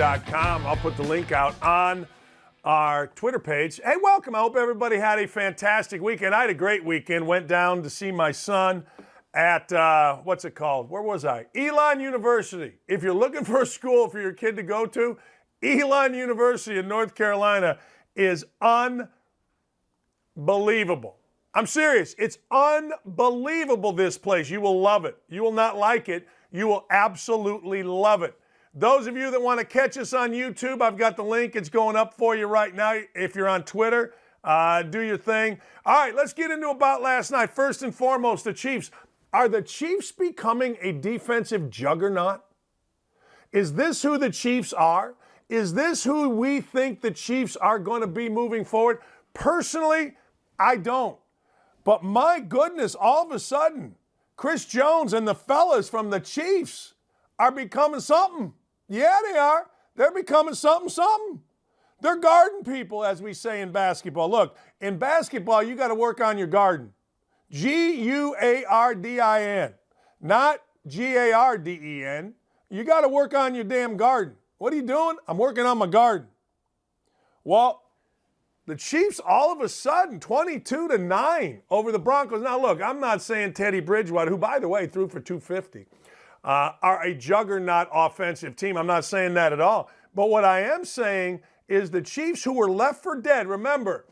Outkick.com. I'll put the link out on our Twitter page. Hey, welcome. I hope everybody had a fantastic weekend. I had a great weekend. Went down to see my son at, what's it called? Where was I? Elon University. If you're looking for a school for your kid to go to, Elon University in North Carolina is unbelievable. I'm serious. It's unbelievable, this place. You will love it. You will not like it. You will absolutely love it. Those of you that want to catch us on YouTube, I've got the link. It's going up for you right now. If you're on Twitter, do your thing. All right, let's get into about last night. First and foremost, the Chiefs. Are the Chiefs becoming a defensive juggernaut? Is this who the Chiefs are? Is this who we think the Chiefs are going to be moving forward? Personally, I don't. But my goodness, all of a sudden, Chris Jones and the fellas from the Chiefs are becoming something. Yeah, they are. They're becoming something. They're garden people, as we say in basketball. Look, in basketball, you got to work on your garden. G-U-A-R-D-I-N, not G-A-R-D-E-N. You got to work on your damn garden. What are you doing? I'm working on my garden. Well, the Chiefs all of a sudden, 22-9 over the Broncos. Now, look, I'm not saying Teddy Bridgewater, who, by the way, threw for 250, are a juggernaut offensive team. I'm not saying that at all. But what I am saying is the Chiefs, who were left for dead, remember,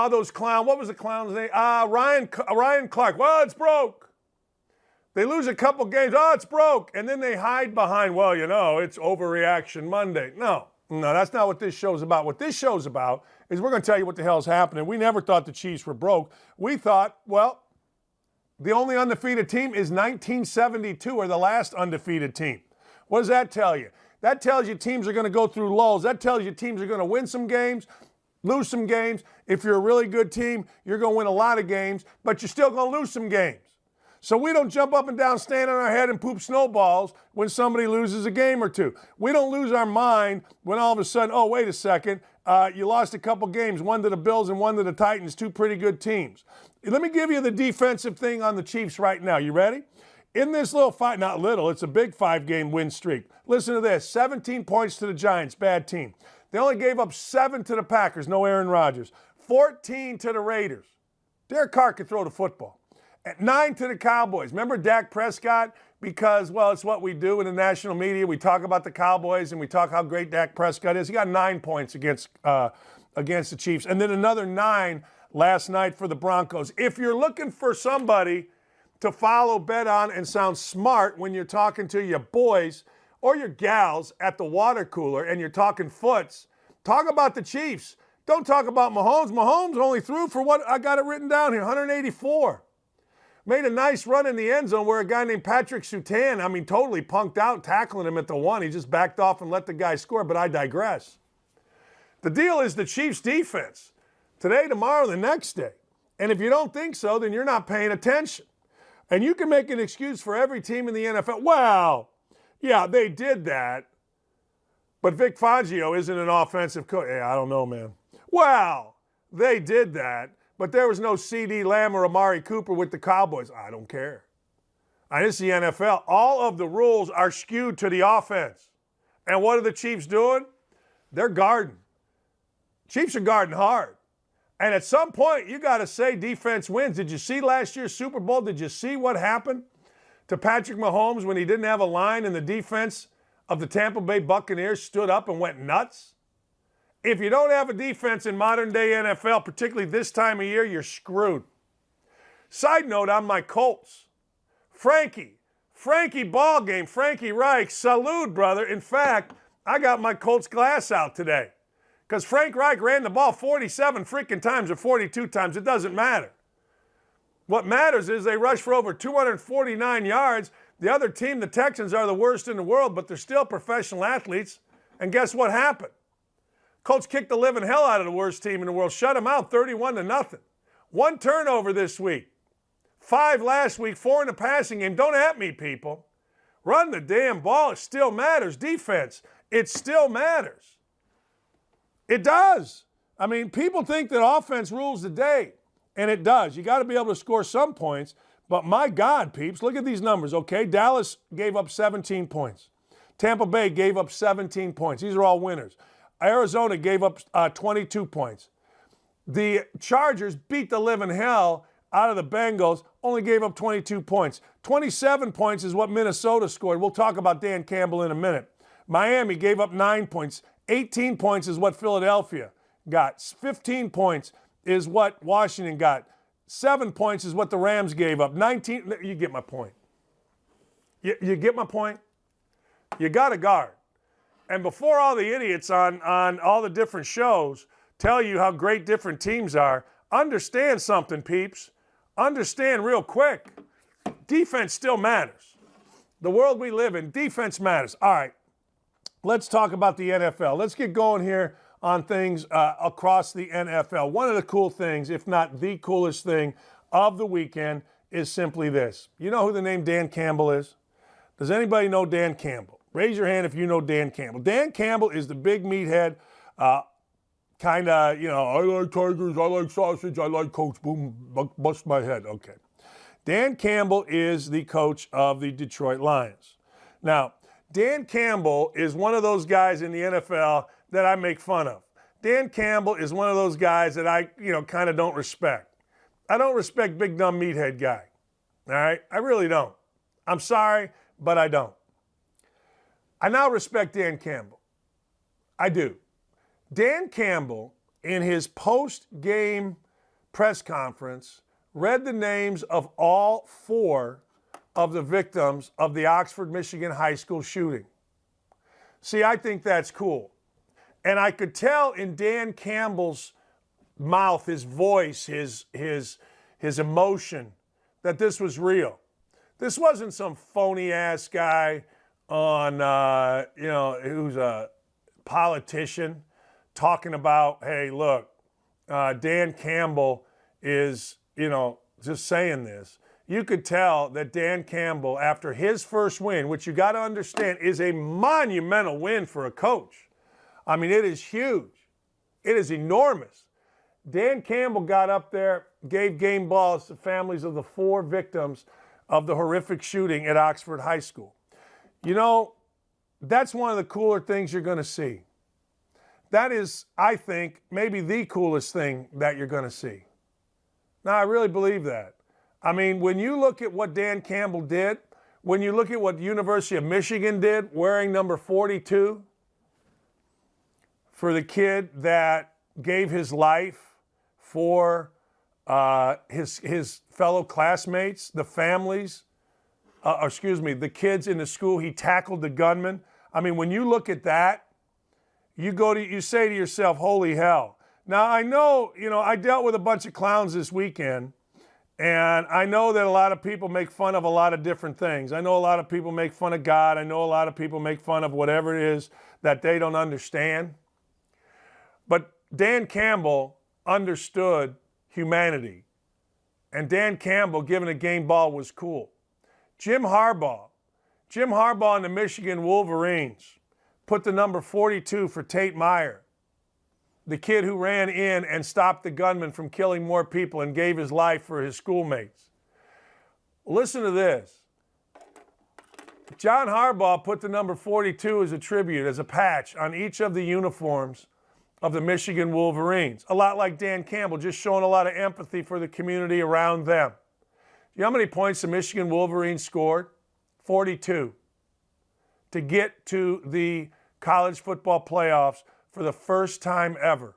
those clowns, what was the clown's name? Ryan Clark. Well, it's broke. They lose a couple games. Oh, it's broke. And then they hide behind, well, you know, it's overreaction Monday. No, that's not what this show's about. What this show's about is we're going to tell you what the hell's happening. We never thought the Chiefs were broke. We thought, well, the only undefeated team is 1972, or the last undefeated team. What does that tell you? That tells you teams are going to go through lulls. That tells you teams are going to win some games, lose some games. If you're a really good team, you're going to win a lot of games, but you're still going to lose some games. So we don't jump up and down, stand on our head, and poop snowballs when somebody loses a game or two. We don't lose our mind when all of a sudden, oh, wait a second, you lost a couple games, one to the Bills and one to the Titans, two pretty good teams. Let me give you the defensive thing on the Chiefs right now. You ready? In this little fight, not little, it's a big 5-game win streak. Listen to this, 17 points to the Giants, bad team. They only gave up 7 to the Packers, no Aaron Rodgers. 14 to the Raiders. Derek Carr could throw the football. At 9 to the Cowboys. Remember Dak Prescott? Because, well, it's what we do in the national media. We talk about the Cowboys and we talk how great Dak Prescott is. He got 9 points against the Chiefs. And then another 9 last night for the Broncos. If you're looking for somebody to follow, bet on, and sound smart when you're talking to your boys or your gals at the water cooler and you're talking foots, talk about the Chiefs. Don't talk about Mahomes. Mahomes only threw for what I got it written down here, 184. Made a nice run in the end zone where a guy named Patrick Surtain, totally punked out, tackling him at the 1. He just backed off and let the guy score, but I digress. The deal is the Chiefs' defense. Today, tomorrow, the next day. And if you don't think so, then you're not paying attention. And you can make an excuse for every team in the NFL. Well, yeah, they did that. But Vic Fangio isn't an offensive coach. Yeah, I don't know, man. Well, they did that. But there was no C.D. Lamb or Amari Cooper with the Cowboys. I don't care. This is the NFL. All of the rules are skewed to the offense. And what are the Chiefs doing? They're guarding. Chiefs are guarding hard. And at some point, you got to say defense wins. Did you see last year's Super Bowl? Did you see what happened to Patrick Mahomes when he didn't have a line and the defense of the Tampa Bay Buccaneers stood up and went nuts? If you don't have a defense in modern-day NFL, particularly this time of year, you're screwed. Side note on my Colts. Frankie ball game, Frankie Reich, salute, brother. In fact, I got my Colts glass out today because Frank Reich ran the ball 47 freaking times or 42 times. It doesn't matter. What matters is they rushed for over 249 yards. The other team, the Texans, are the worst in the world, but they're still professional athletes. And guess what happened? Colts kicked the living hell out of the worst team in the world, shut them out 31-0. 1 turnover this week, 5 last week, 4 in the passing game. Don't at me, people. Run the damn ball. It still matters. Defense, it still matters. It does. People think that offense rules the day, and it does. You got to be able to score some points, but my God, peeps, look at these numbers, okay? Dallas gave up 17 points. Tampa Bay gave up 17 points. These are all winners. Arizona gave up 22 points. The Chargers beat the living hell out of the Bengals, only gave up 22 points. 27 points is what Minnesota scored. We'll talk about Dan Campbell in a minute. Miami gave up 9 points. 18 points is what Philadelphia got. 15 points is what Washington got. 7 points is what the Rams gave up. 19, you get my point. You get my point? You got to guard. And before all the idiots on all the different shows tell you how great different teams are, understand something, peeps. Understand real quick. Defense still matters. The world we live in, defense matters. All right, let's talk about the NFL. Let's get going here on things across the NFL. One of the cool things, if not the coolest thing of the weekend, is simply this. You know who the name Dan Campbell is? Does anybody know Dan Campbell? Raise your hand if you know Dan Campbell. Dan Campbell is the big meathead, kind of, I like Tigers, I like sausage, I like Coach Boom, bust my head. Okay. Dan Campbell is the coach of the Detroit Lions. Now, Dan Campbell is one of those guys in the NFL that I make fun of. Dan Campbell is one of those guys that I, kind of don't respect. I don't respect big dumb meathead guy. All right? I really don't. I'm sorry, but I don't. I now respect Dan Campbell. I do. Dan Campbell, in his post-game press conference, read the names of all 4 of the victims of the Oxford, Michigan high school shooting. See, I think that's cool. And I could tell in Dan Campbell's mouth, his voice, his emotion, that this was real. This wasn't some phony-ass guy on, who's a politician talking about, hey, look, Dan Campbell is, just saying this. You could tell that Dan Campbell, after his first win, which you got to understand is a monumental win for a coach. I mean, it is huge. It is enormous. Dan Campbell got up there, gave game balls to families of the 4 victims of the horrific shooting at Oxford High School. That's one of the cooler things you're going to see. That is, I think, maybe the coolest thing that you're going to see. Now, I really believe that. I mean, when you look at what Dan Campbell did, when you look at what the University of Michigan did, wearing number 42 for the kid that gave his life for his fellow classmates, the families, the kids in the school, he tackled the gunman. I mean, when you look at that, you say to yourself, holy hell. Now, I know, I dealt with a bunch of clowns this weekend, and I know that a lot of people make fun of a lot of different things. I know a lot of people make fun of God. I know a lot of people make fun of whatever it is that they don't understand. But Dan Campbell understood humanity, and Dan Campbell giving a game ball was cool. Jim Harbaugh and the Michigan Wolverines put the number 42 for Tate Meyer, the kid who ran in and stopped the gunman from killing more people and gave his life for his schoolmates. Listen to this. John Harbaugh put the number 42 as a tribute, as a patch on each of the uniforms of the Michigan Wolverines. A lot like Dan Campbell, just showing a lot of empathy for the community around them. You know how many points the Michigan Wolverines scored? 42. To get to the college football playoffs for the first time ever.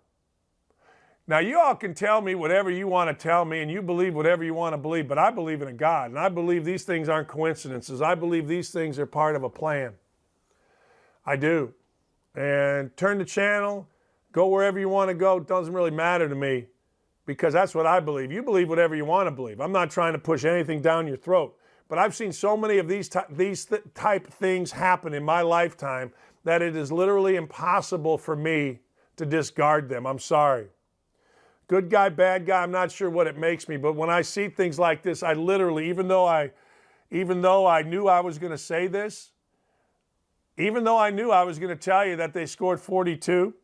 Now, you all can tell me whatever you want to tell me, and you believe whatever you want to believe, but I believe in a God, and I believe these things aren't coincidences. I believe these things are part of a plan. I do. And turn the channel, go wherever you want to go. It doesn't really matter to me, because that's what I believe. You believe whatever you want to believe. I'm not trying to push anything down your throat. But I've seen so many of these type things happen in my lifetime that it is literally impossible for me to discard them. I'm sorry. Good guy, bad guy, I'm not sure what it makes me, but when I see things like this, I literally, even though I knew I was going to say this, even though I knew I was going to tell you that they scored 42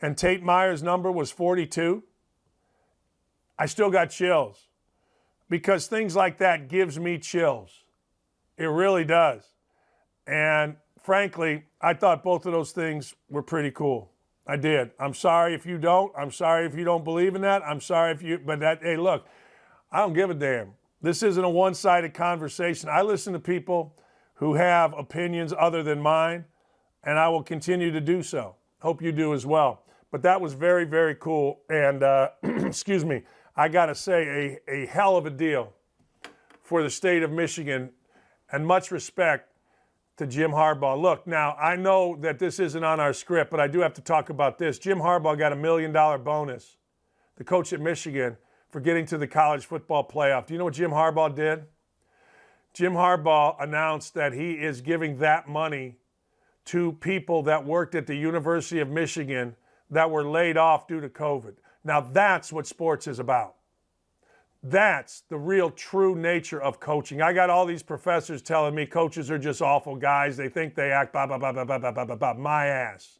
and Tate Meyer's number was 42, I still got chills, because things like that gives me chills. It really does. And frankly, I thought both of those things were pretty cool. I did. I'm sorry if you don't. I'm sorry if you don't believe in that. I'm sorry if you, but that, hey, look, I don't give a damn. This isn't a one-sided conversation. I listen to people who have opinions other than mine, and I will continue to do so. Hope you do as well. But that was very, very cool. And, excuse me, I got to say, a hell of a deal for the state of Michigan, and much respect to Jim Harbaugh. Look, now, I know that this isn't on our script, but I do have to talk about this. Jim Harbaugh got $1 million bonus, the coach at Michigan, for getting to the college football playoff. Do you know what Jim Harbaugh did? Jim Harbaugh announced that he is giving that money to people that worked at the University of Michigan that were laid off due to COVID. Now, that's what sports is about. That's the real true nature of coaching. I got all these professors telling me coaches are just awful guys. They think they act blah, blah, blah, blah, blah, blah, blah, blah. My ass.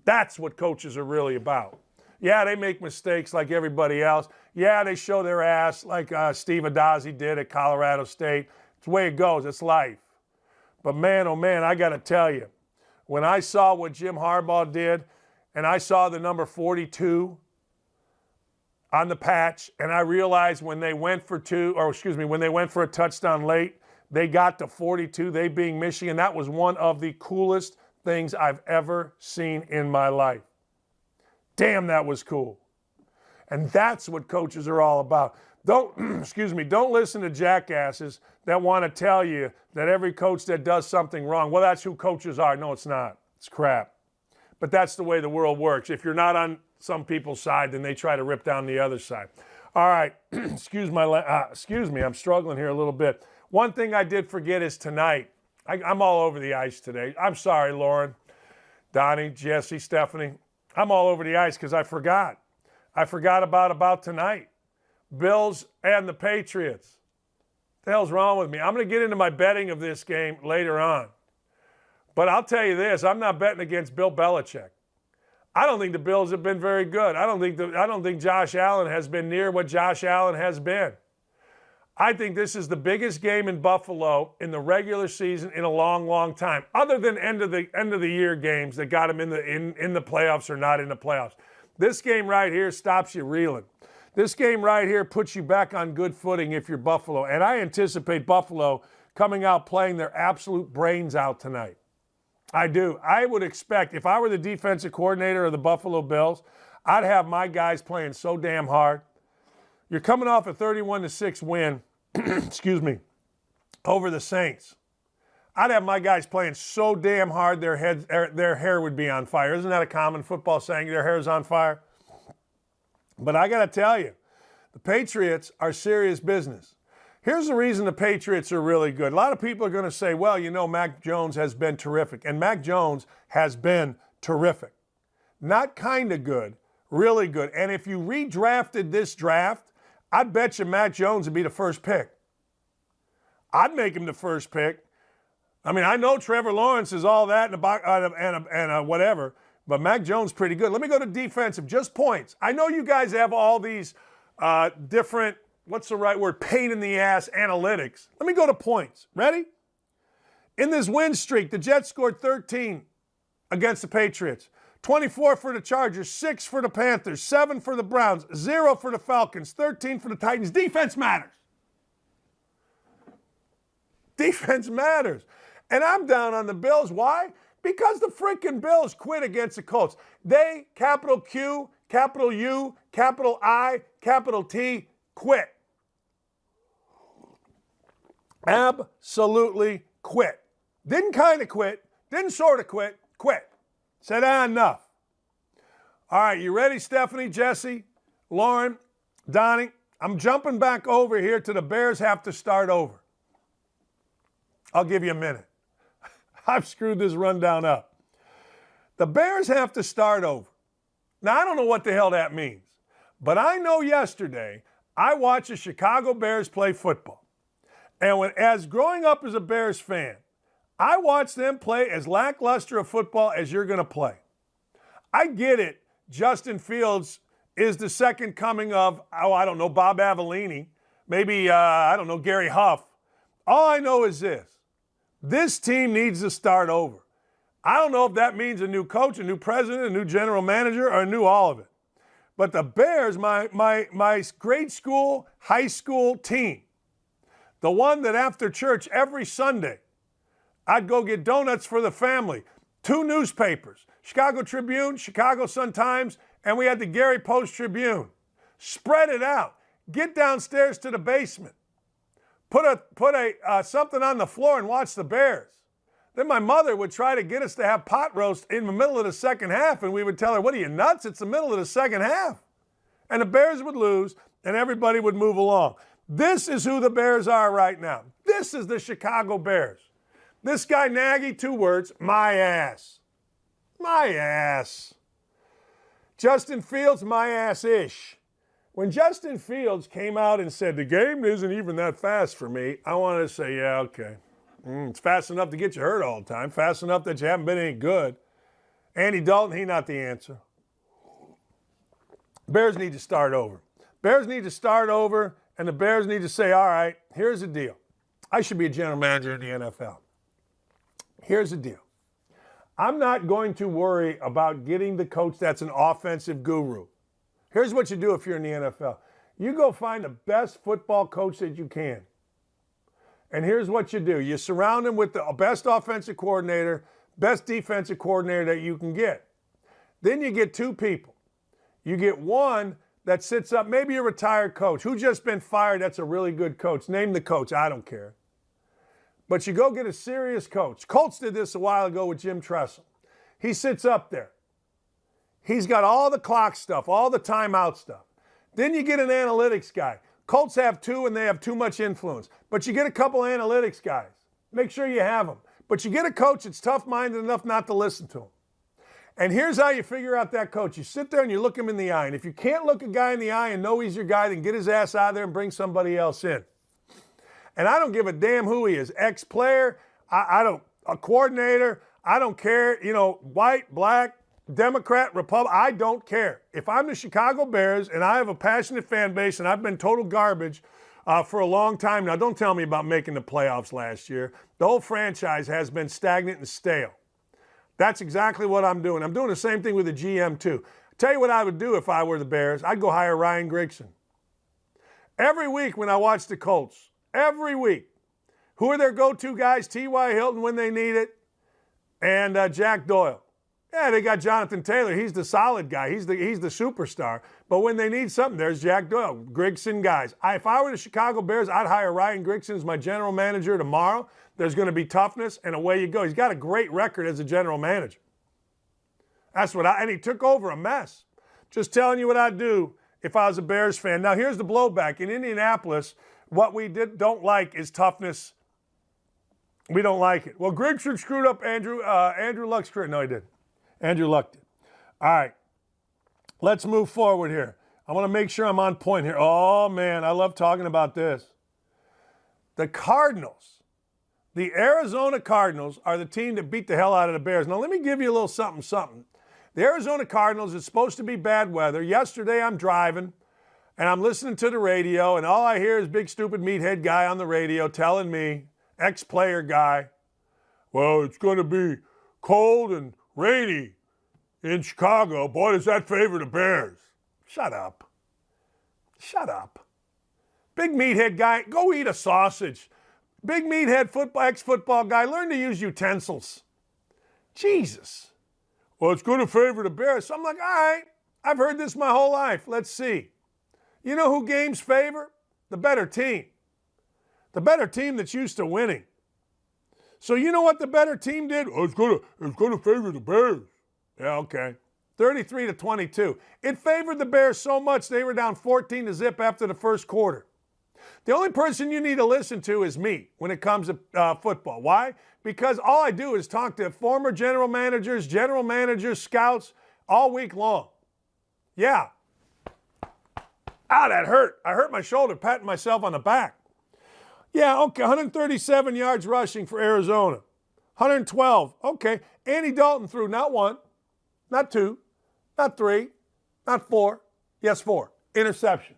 That's what coaches are really about. Yeah, they make mistakes like everybody else. Yeah, they show their ass like Steve Addazzi did at Colorado State. It's the way it goes. It's life. But man, oh man, I got to tell you, when I saw what Jim Harbaugh did, and I saw the number 42 on the patch, and I realized when they went for when they went for a touchdown late, they got to 42, they being Michigan. That was one of the coolest things I've ever seen in my life. Damn, that was cool. And that's what coaches are all about. Don't listen to jackasses that want to tell you that every coach that does something wrong, well, that's who coaches are. No, it's not. It's crap. But that's the way the world works. If you're not on some people's side, then they try to rip down the other side. All right, excuse me, I'm struggling here a little bit. One thing I did forget is tonight. I'm all over the ice today. I'm sorry, Lauren, Donnie, Jesse, Stephanie. I'm all over the ice because I forgot. I forgot about tonight. Bills and the Patriots. What the hell's wrong with me? I'm going to get into my betting of this game later on. But I'll tell you this, I'm not betting against Bill Belichick. I don't think the Bills have been very good. I don't think Josh Allen has been near what Josh Allen has been. I think this is the biggest game in Buffalo in the regular season in a long, long time, other than end of the year games that got them in the playoffs or not in the playoffs. This game right here stops you reeling. This game right here puts you back on good footing if you're Buffalo. And I anticipate Buffalo coming out playing their absolute brains out tonight. I do. I would expect, if I were the defensive coordinator of the Buffalo Bills, I'd have my guys playing so damn hard. You're coming off a 31-6 win, over the Saints. I'd have my guys playing so damn hard their hair would be on fire. Isn't that a common football saying, their hair is on fire? But I got to tell you, the Patriots are serious business. Here's the reason the Patriots are really good. A lot of people are going to say, well, Mac Jones has been terrific. And Mac Jones has been terrific. Not kind of good, really good. And if you redrafted this draft, I'd bet you Mac Jones would be the first pick. I'd make him the first pick. I mean, I know Trevor Lawrence is all that and whatever, but Mac Jones pretty good. Let me go to defensive, just points. I know you guys have all these different, what's the right word, pain in the ass analytics. Let me go to points. Ready? In this win streak, the Jets scored 13 against the Patriots. 24 for the Chargers, 6 for the Panthers, 7 for the Browns, 0 for the Falcons, 13 for the Titans. Defense matters. Defense matters. And I'm down on the Bills. Why? Because the freaking Bills quit against the Colts. They, capital Q, capital U, capital I, capital T, quit. Absolutely quit. Didn't kind of quit, didn't sort of quit, quit. Said, enough. All right, you ready, Stephanie, Jesse, Lauren, Donnie? I'm jumping back over here to the Bears have to start over. I'll give you a minute. I've screwed this rundown up. The Bears have to start over. Now, I don't know what the hell that means, but I know yesterday I watched the Chicago Bears play football. And as growing up as a Bears fan, I watched them play as lackluster a football as you're going to play. I get it. Justin Fields is the second coming of, Bob Avellini, maybe, Gary Huff. All I know is this. This team needs to start over. I don't know if that means a new coach, a new president, a new general manager, or a new all of it. But the Bears, my grade school, high school team, the one that after church every Sunday, I'd go get donuts for the family. 2 newspapers, Chicago Tribune, Chicago Sun-Times, and we had the Gary Post-Tribune. Spread it out. Get downstairs to the basement. Put something on the floor and watch the Bears. Then my mother would try to get us to have pot roast in the middle of the second half, and we would tell her, what are you, nuts? It's the middle of the second half. And the Bears would lose, and everybody would move along. This is who the Bears are right now. This is the Chicago Bears. This guy Nagy, 2 words, my ass. My ass. Justin Fields, my ass-ish. When Justin Fields came out and said, the game isn't even that fast for me, I wanted to say, yeah, okay. It's fast enough to get you hurt all the time, fast enough that you haven't been any good. Andy Dalton, he not the answer. Bears need to start over. Bears need to start over, and the Bears need to say, all right, here's the deal. I should be a general manager in the NFL. Here's the deal. I'm not going to worry about getting the coach that's an offensive guru. Here's what you do if you're in the NFL. You go find the best football coach that you can. And here's what you do. You surround him with the best offensive coordinator, best defensive coordinator that you can get. Then you get 2 people. You get one that sits up, maybe a retired coach who just been fired. That's a really good coach. Name the coach. I don't care. But you go get a serious coach. Colts did this a while ago with Jim Tressel. He sits up there. He's got all the clock stuff, all the timeout stuff. Then you get an analytics guy. Colts have 2 and they have too much influence. But you get a couple analytics guys. Make sure you have them. But you get a coach that's tough-minded enough not to listen to him. And here's how you figure out that coach. You sit there and you look him in the eye. And if you can't look a guy in the eye and know he's your guy, then get his ass out of there and bring somebody else in. And I don't give a damn who he is. Ex-player, a coordinator, I don't care, white, black, Democrat, Republican, I don't care. If I'm the Chicago Bears and I have a passionate fan base and I've been total garbage for a long time now, don't tell me about making the playoffs last year. The whole franchise has been stagnant and stale. That's exactly what I'm doing. I'm doing the same thing with the GM too. Tell you what I would do if I were the Bears. I'd go hire Ryan Grigson. Every week when I watch the Colts, every week, who are their go-to guys? T.Y. Hilton when they need it, and Jack Doyle. Yeah, they got Jonathan Taylor. He's the solid guy. He's the superstar. But when they need something, there's Jack Doyle, Grigson guys. If I were the Chicago Bears, I'd hire Ryan Grigson as my general manager tomorrow. There's going to be toughness, and away you go. He's got a great record as a general manager. That's what and he took over a mess. Just telling you what I'd do if I was a Bears fan. Now, here's the blowback. In Indianapolis, what we don't like is toughness. We don't like it. Well, Grigson screwed up Andrew Luck's career. No, he didn't. Andrew Luck did. All right. Let's move forward here. I want to make sure I'm on point here. Oh, man, I love talking about this. The Cardinals, the Arizona Cardinals, are the team that beat the hell out of the Bears. Now, let me give you a little something. The Arizona Cardinals is supposed to be bad weather. Yesterday, I'm driving, and I'm listening to the radio, and all I hear is big, stupid meathead guy on the radio telling me, ex-player guy, well, it's going to be cold and rainy in Chicago. Boy, does that favor the Bears. Shut up. Shut up. Big meathead guy, go eat a sausage. Big meathead ex-football guy, learn to use utensils. Jesus. Well, it's going to favor the Bears. So I'm like, all right, I've heard this my whole life. Let's see. You know who games favor? The better team. The better team that's used to winning. So you know what the better team did? Oh, it's going to favor the Bears. Yeah, okay. 33-22. It favored the Bears so much they were down 14-0 after the first quarter. The only person you need to listen to is me when it comes to football. Why? Because all I do is talk to former general managers, scouts all week long. Yeah. That hurt. I hurt my shoulder patting myself on the back. Yeah, okay, 137 yards rushing for Arizona. 112, okay. Andy Dalton threw not 1, not 2, not 3, not 4. Yes, 4 interceptions.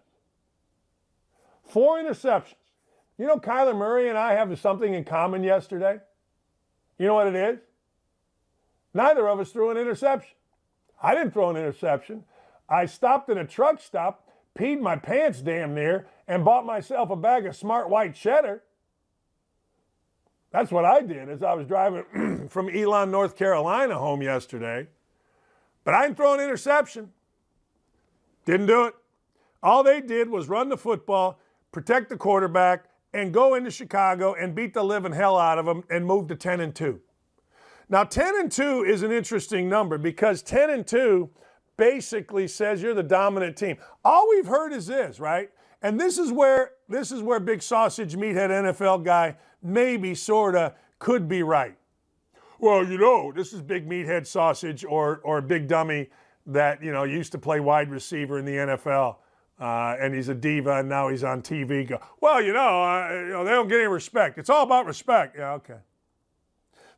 4 interceptions. You know, Kyler Murray and I have something in common yesterday. You know what it is? Neither of us threw an interception. I didn't throw an interception. I stopped at a truck stop, peed my pants damn near, and bought myself a bag of smart white cheddar. That's what I did as I was driving from Elon, North Carolina home yesterday. But I didn't throw an interception. Didn't do it. All they did was run the football, protect the quarterback, and go into Chicago and beat the living hell out of them and move to 10-2. Now, 10-2 is an interesting number because 10-2 basically says you're the dominant team. All we've heard is this, right? And this is where big sausage meathead NFL guy maybe sorta could be right. Well, this is big meathead sausage or big dummy that used to play wide receiver in the NFL. And he's a diva, and now he's on TV. They don't get any respect. It's all about respect. Yeah, okay.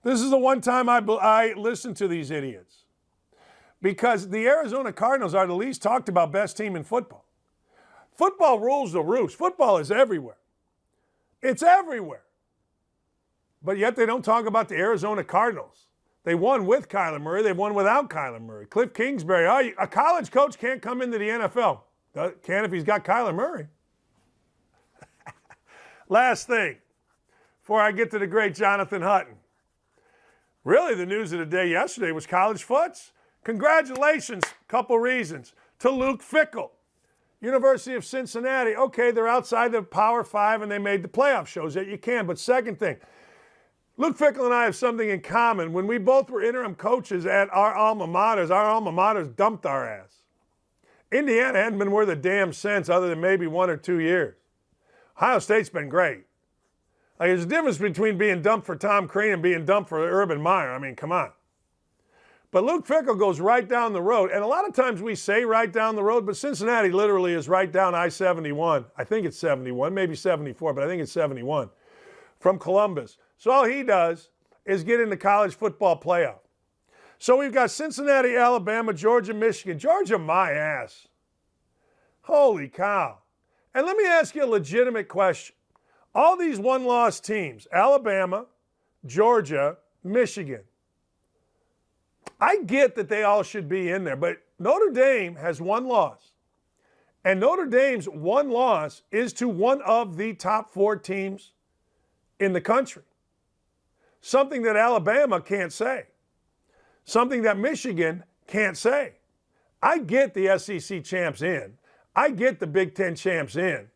This is the one time I listen to these idiots. Because the Arizona Cardinals are the least talked about best team in football. Football rules the roost. Football is everywhere. It's everywhere. But yet they don't talk about the Arizona Cardinals. They won with Kyler Murray. They won without Kyler Murray. Cliff Kingsbury, a college coach can't come into the NFL. Can if he's got Kyler Murray. Last thing, before I get to the great Jonathan Hutton. Really, the news of the day yesterday was college foots. Congratulations, couple reasons, to Luke Fickell, University of Cincinnati. Okay, they're outside the Power Five and they made the playoff. Shows that you can. But second thing, Luke Fickell and I have something in common. When we both were interim coaches at our alma maters dumped our ass. Indiana hadn't been worth a damn cent other than maybe 1 or 2 years. Ohio State's been great. Like, there's a difference between being dumped for Tom Crean and being dumped for Urban Meyer. I mean, come on. But Luke Fickell goes right down the road. And a lot of times we say right down the road, but Cincinnati literally is right down I-71. I think it's 71, maybe 74, but I think it's 71 from Columbus. So all he does is get in the college football playoff. So we've got Cincinnati, Alabama, Georgia, Michigan. Georgia, my ass. Holy cow. And let me ask you a legitimate question. All these one-loss teams, Alabama, Georgia, Michigan, I get that they all should be in there, but Notre Dame has one loss. And Notre Dame's one loss is to one of the top 4 teams in the country. Something that Alabama can't say. Something that Michigan can't say. I get the SEC champs in. I get the Big Ten champs in.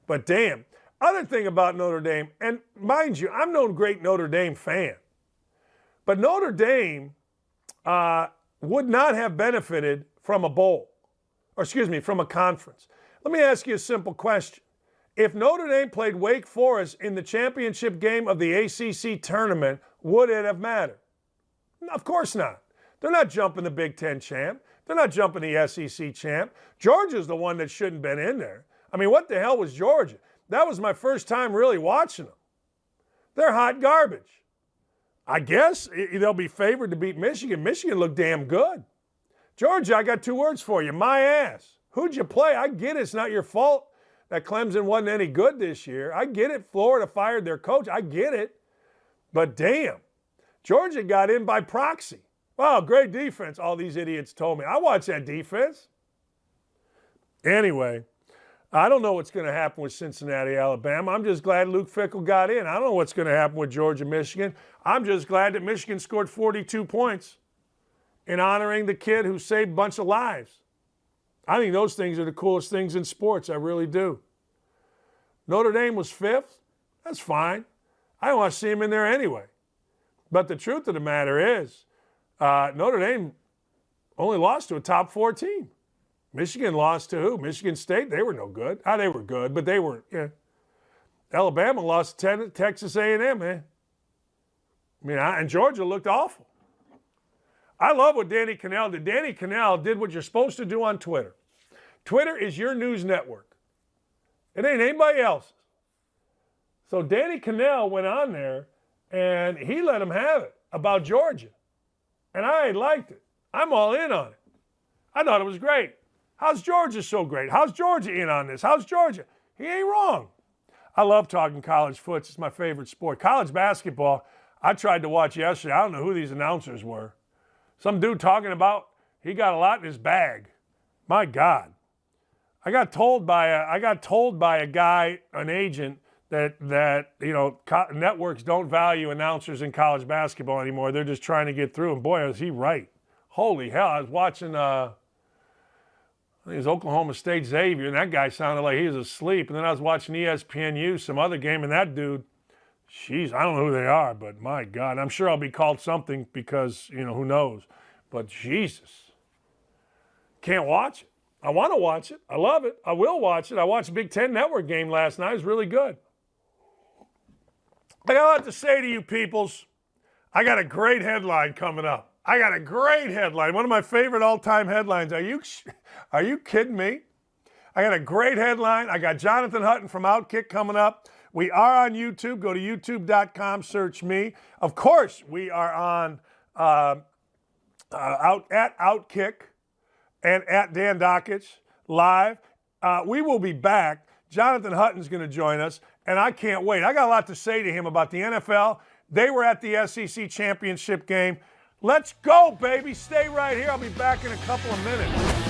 But damn, other thing about Notre Dame, and mind you, I'm no great Notre Dame fan, but Notre Dame would not have benefited from a bowl, from a conference. Let me ask you a simple question. If Notre Dame played Wake Forest in the championship game of the ACC tournament, would it have mattered? Of course not. They're not jumping the Big Ten champ. They're not jumping the SEC champ. Georgia's the one that shouldn't have been in there. I mean, what the hell was Georgia? That was my first time really watching them. They're hot garbage. I guess they'll be favored to beat Michigan. Michigan looked damn good. Georgia, I got 2 words for you. My ass. Who'd you play? I get it. It's not your fault that Clemson wasn't any good this year. I get it. Florida fired their coach. I get it. But damn. Georgia got in by proxy. Wow, great defense, all these idiots told me. I watched that defense. Anyway, I don't know what's going to happen with Cincinnati, Alabama. I'm just glad Luke Fickell got in. I don't know what's going to happen with Georgia, Michigan. I'm just glad that Michigan scored 42 points in honoring the kid who saved a bunch of lives. I think those things are the coolest things in sports. I really do. Notre Dame was 5th. That's fine. I don't want to see him in there anyway. But the truth of the matter is, Notre Dame only lost to a top 4 team. Michigan lost to who? Michigan State. They were no good. They were good, but they weren't. Yeah. Alabama lost to Texas A&M, man. And Georgia looked awful. I love what Danny Kanell did. Danny Kanell did what you're supposed to do on Twitter. Twitter is your news network. It ain't anybody else's. So Danny Kanell went on there, and he let him have it about Georgia. And I liked it. I'm all in on it. I thought it was great. How's Georgia so great? How's Georgia in on this? How's Georgia? He ain't wrong. I love talking college foot. It's my favorite sport. College basketball, I tried to watch yesterday. I don't know who these announcers were. Some dude talking about he got a lot in his bag. My God. I got told by a guy, an agent, that networks don't value announcers in college basketball anymore. They're just trying to get through. And boy, is he right. Holy hell. I was watching I think it was Oklahoma State Xavier, and that guy sounded like he was asleep. And then I was watching ESPNU, some other game, and that dude, jeez, I don't know who they are, but my God. I'm sure I'll be called something because, who knows. But Jesus. Can't watch it. I want to watch it. I love it. I will watch it. I watched a Big Ten Network game last night. It was really good. I got a lot to say to you peoples. I got a great headline coming up. I got a great headline. One of my favorite all-time headlines. Are you kidding me? I got a great headline. I got Jonathan Hutton from Outkick coming up. We are on YouTube. Go to youtube.com, search me. Of course, we are on at Outkick and at Dan Dakich live. We will be back. Jonathan Hutton's going to join us, and I can't wait. I got a lot to say to him about the NFL. They were at the SEC championship game. Let's go, baby. Stay right here. I'll be back in a couple of minutes.